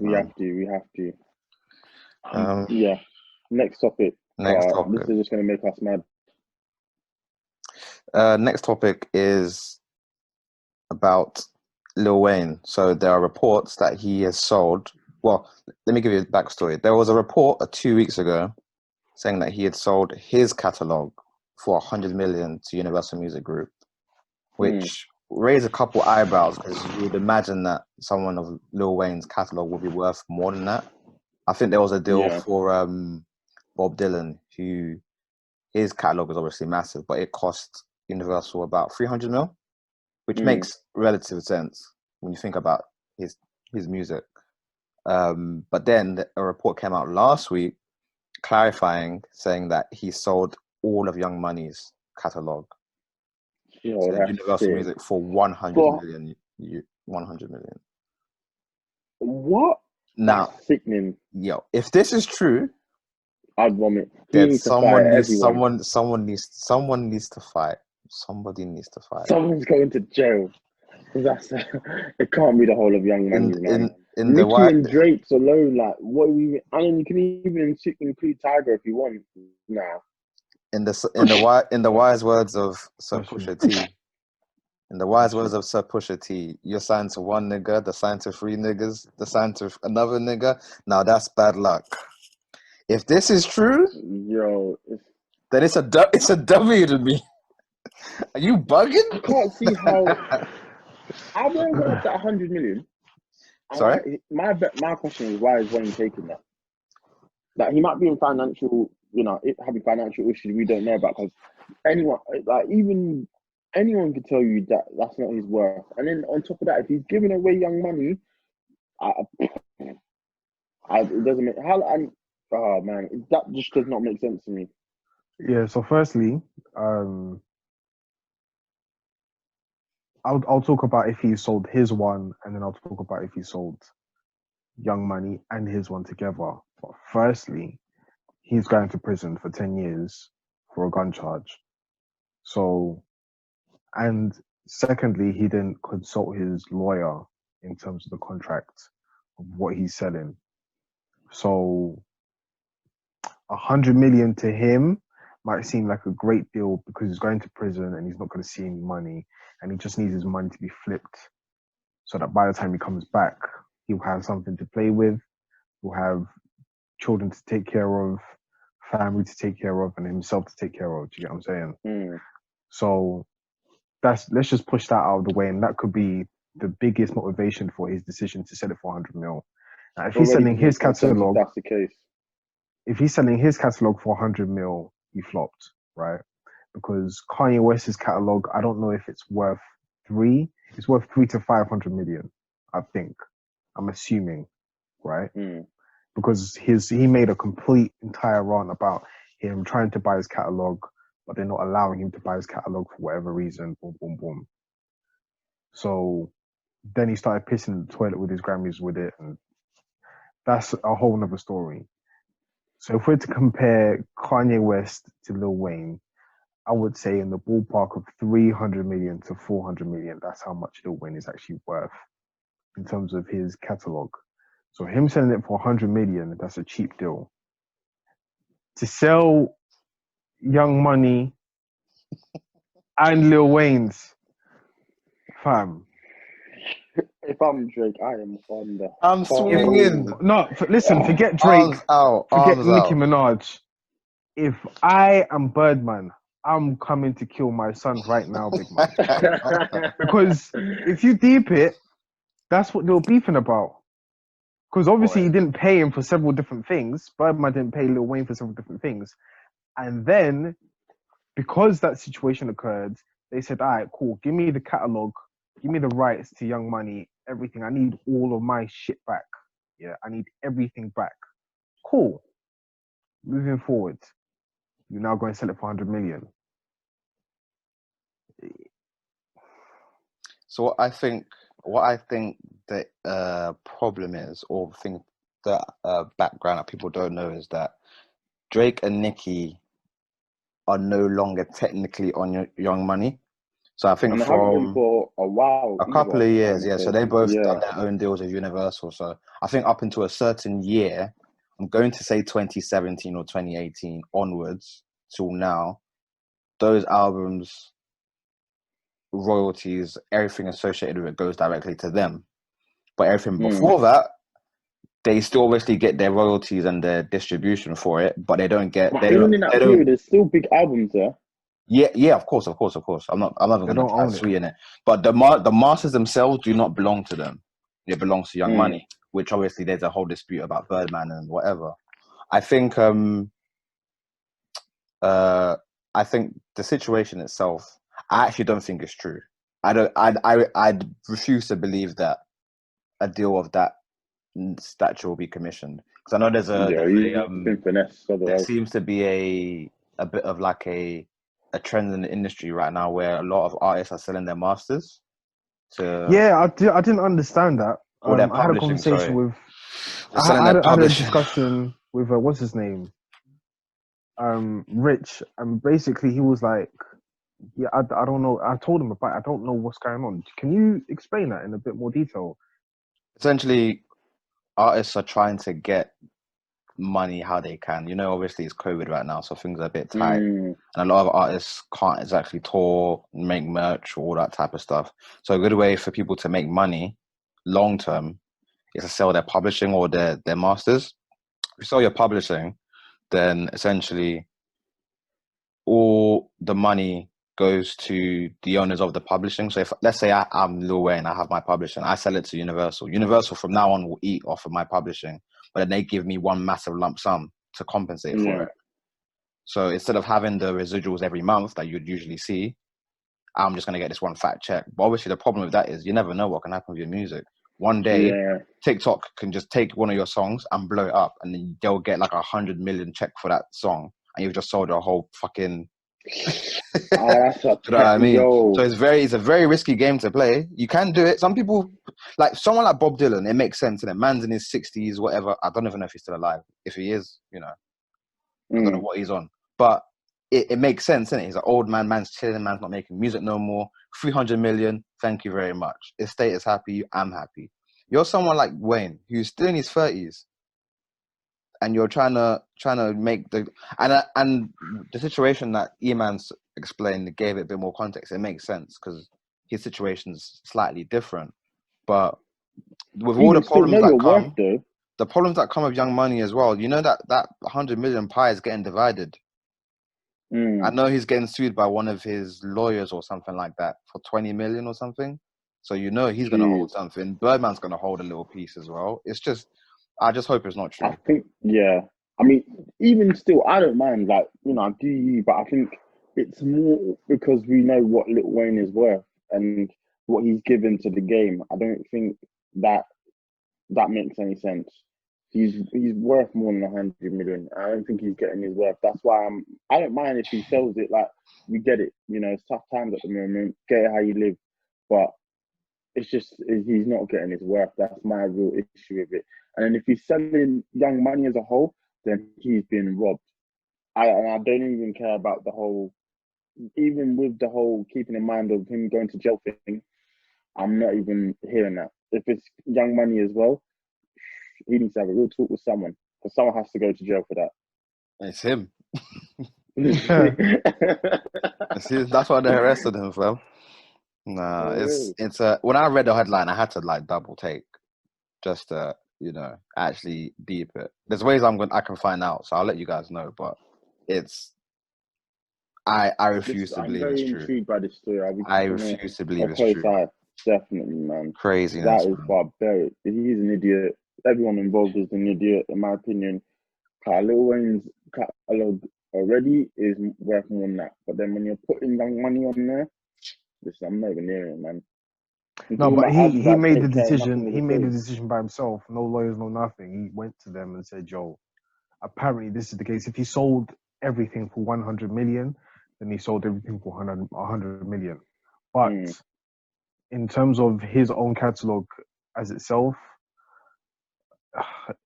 We man. have to. We have to. Um, Yeah. Next topic. next This topic. is just gonna make us mad. Next topic is about Lil Wayne. So there are reports that he has sold. Well, let me give you a backstory. There was a report 2 weeks ago saying that he had sold his catalog for 100 million to Universal Music Group, Hmm. which raised a couple eyebrows because you would imagine that someone of Lil Wayne's catalog would be worth more than that. I think there was a deal Yeah. for Bob Dylan, who his catalog is obviously massive, but it cost Universal about 300 mil, which Hmm. makes relative sense when you think about his his music. But then a report came out last week clarifying, saying that he sold all of Young Money's catalog Yo, to that's Universal sick. Music for 100 But million. 100 million. what? That's Now, sickening. if this is true, I'd vomit. He then needs to fire everyone. someone needs to fight. Somebody needs to fight. Someone's going to jail. That's it. Can't be the whole of Young In Money, man. in in the Nicki white and Drake's alone, like what we. I mean, you can even include Tiger if you want. Nah. in the wise words of Sir Question. Pusha T. In the wise words of Sir Pusha T, you're signed to one nigga, the signed to three niggas, the signed to another nigga. Now that's bad luck. If this is true, Yo, then it's a W to me. Are you bugging? I can't see how. How will I go up to 100 million? And Sorry? my question is, why is Wayne taking that? Like he might be in financial, having financial issues we don't know about. Because anyone, like even anyone could tell you that that's not his worth. And then on top of that, if he's giving away Young Money, I, it doesn't make how. Oh man, that just does not make sense to me. Yeah. So firstly, um, I'll talk about if he sold his one, and then I'll talk about if he sold Young Money and his one together. But firstly, he's going to prison for 10 years for a gun charge. So, and secondly, he didn't consult his lawyer in terms of the contract of what he's selling. So, 100 million to him might seem like a great deal because he's going to prison and he's not going to see any money, and he just needs his money to be flipped so that by the time he comes back, he'll have something to play with, he'll have children to take care of, family to take care of, and himself to take care of. Do you get what I'm saying? Mm. So let's just push that out of the way, and that could be the biggest motivation for his decision to sell it for 100 mil. Now, It already makes more sense if that's the case. if he's selling his catalog for 100 mil, he flopped, right? Because Kanye West's catalog, I don't know if it's worth it's worth 3 to 500 million, I think. I'm assuming, right? Mm. Because he made a complete entire run about him trying to buy his catalog, but they're not allowing him to buy his catalog for whatever reason. Boom, boom, boom. So then he started pissing in the toilet with his Grammys with it, and that's a whole nother story. So if we're to compare Kanye West to Lil Wayne, I would say in the ballpark of 300 million to 400 million. That's how much Lil Wayne is actually worth in terms of his catalog. So him selling it for 100 million, that's a cheap deal. To sell Young Money and Lil Wayne's, fam. If I'm Drake, I am on the I'm swinging. No, listen, Oh, forget Drake, Arms out. forget Arms Nicki out. Minaj. If I am Birdman, I'm coming to kill my son right now, big man. Because if you deep it, that's what they were beefing about. Because obviously he didn't pay him for several different things. Birdman didn't pay Lil Wayne for several different things. And then, because that situation occurred, they said, all right, cool, give me the catalog, give me the rights to Young Money, everything. I need all of my shit back. Yeah, I need everything back. Cool. Moving forward, you're now going to sell it for 100 million. So what I think the problem is, or think the background that people don't know, is that Drake and Nicki are no longer technically on Young Money. So I think And they haven't been from for a while a couple either, of I years, want yeah. to So say. they both done Yeah. their own deals with Universal. So I think up until a certain year, I'm going to say 2017 or 2018 onwards till now, those albums, royalties, everything associated with it goes directly to them. But everything before that, they still obviously get their royalties and their distribution for it, but they don't get. But They even don't. in that They period, don't. there's still big albums there. Yeah, yeah. Of course, of course, of course. I'm not even They going to don't try to own it. sweeten it. But the masters themselves do not belong to them. It belongs to Young Money, which obviously there's a whole dispute about Birdman and whatever. I think I think the situation itself, I actually don't think it's true. I refuse to believe that a deal of that stature will be commissioned, because I know Yeah, he's been finessed there otherwise. seems to be a bit of like a trend in the industry right now where a lot of artists are selling their masters to Yeah, I didn't understand that. or their I had a publishing. conversation Sorry, with, they're selling their I had a publishing. discussion with what's his name, Rich, and basically he was like, yeah, I don't know. I told him about. I don't know what's going on. Can you explain that in a bit more detail? Essentially, artists are trying to get money how they can. Obviously it's COVID right now, so things are a bit tight. And a lot of artists can't exactly tour, make merch, all that type of stuff. So a good way for people to make money long term is to sell their publishing or their masters. If you sell your publishing, then essentially all the money goes to the owners of the publishing. So if let's say I'm Lil Wayne, I have my publishing, I sell it to Universal. Universal from now on will eat off of my publishing, but then they give me one massive lump sum to compensate for it. So instead of having the residuals every month that you'd usually see, I'm just going to get this one fat check. But obviously the problem with that is you never know what can happen with your music. One day, TikTok can just take one of your songs and blow it up, and then they'll get like 100 million check for that song, and you've just sold a whole fucking. That's a You know what I mean? yo. So it's a very risky game to play. You can do it. Some people, like someone like Bob Dylan, it makes sense. And man's in his 60s, whatever. I don't even know if he's still alive. If he is, I don't know what he's on. But it makes sense, innit? He's an old man, man's chilling, man's not making music no more. 300 million, thank you very much. Estate is happy, I'm happy. You're someone like Wayne, who's still in his 30s, and you're trying to make and the situation that Eman's explained gave it a bit more context. It makes sense because his situation's slightly different. But with all the Even still, problems know that your worth come, though. the problems that come with Young Money as well, that 100 million pie is getting divided. I know he's getting sued by one of his lawyers or something like that for 20 million or something. So he's going to hold something. Birdman's going to hold a little piece as well. It's just, I just hope it's not true. I think, yeah. I mean, even still, I don't mind. Like, I do you, but I think it's more because we know what Lil Wayne is worth and what he's given to the game. I don't think that makes any sense. He's worth more than 100 million. I don't think he's getting his worth. That's why I don't mind if he sells it. Like, we get it. It's tough times at the moment. Get it how you live, but it's just he's not getting his worth. That's my real issue with it. And then if he's selling Young Money as a whole, then he's being robbed. I don't even care about the whole, even with the whole keeping in mind of him going to jail thing. I'm not even hearing that. If it's Young Money as well, he needs to have a real talk with someone, because someone has to go to jail for that. It's him. That's why they arrested him, fam. Nah, it's when I read the headline, I had to like double take just to actually deep it. There's ways I can find out, so I'll let you guys know. But it's I refuse to believe it's true. I'm very intrigued by this story. I refuse to believe it's true. Definitely, man. Craziness. That is barbaric. He's an idiot. Everyone involved is an idiot, in my opinion. Lil Wayne's catalogue already is worth more than that. But then when you're putting Young Money on there, listen, I'm not even hearing it, man. No, but he made the decision. He made the decision by himself. No lawyers, no nothing. He went to them and said, "Yo, apparently this is the case. If he sold everything for 100 million, then he sold everything for 100 million. But in terms of his own catalog as itself,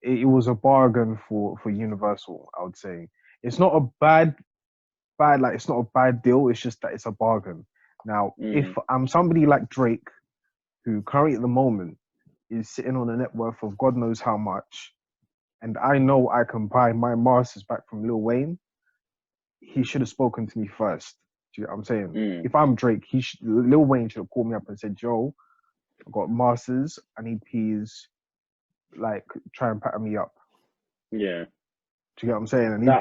it was a bargain for Universal. I would say it's not a bad like it's not a bad deal. It's just that it's a bargain. Now, if I'm somebody like Drake, who currently at the moment is sitting on a net worth of God knows how much, and I know I can buy my masters back from Lil Wayne, he should have spoken to me first. Do you know what I'm saying? If I'm Drake, Lil Wayne should have called me up and said, "Joe, I got masters. I need P's. Like, try and pattern me up." Yeah. Do you get what I'm saying? And That-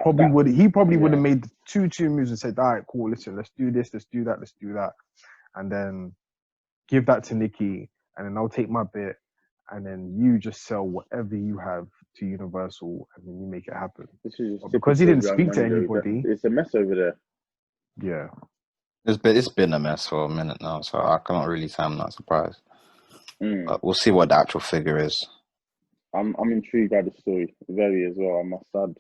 he probably would yeah. have made two moves and said, "All right, cool. Listen, let's do this. Let's do that. Let's do that," and then give that to Nicki, and then I'll take my bit, and then you just sell whatever you have to Universal, and then you make it happen. This is But because he typical didn't Young speak to Money, though. anybody, It's a mess over there. yeah. It's been a mess for a minute now, so I cannot really say I'm not surprised. But we'll see what the actual figure is. I'm intrigued by the story, very as well, I must add.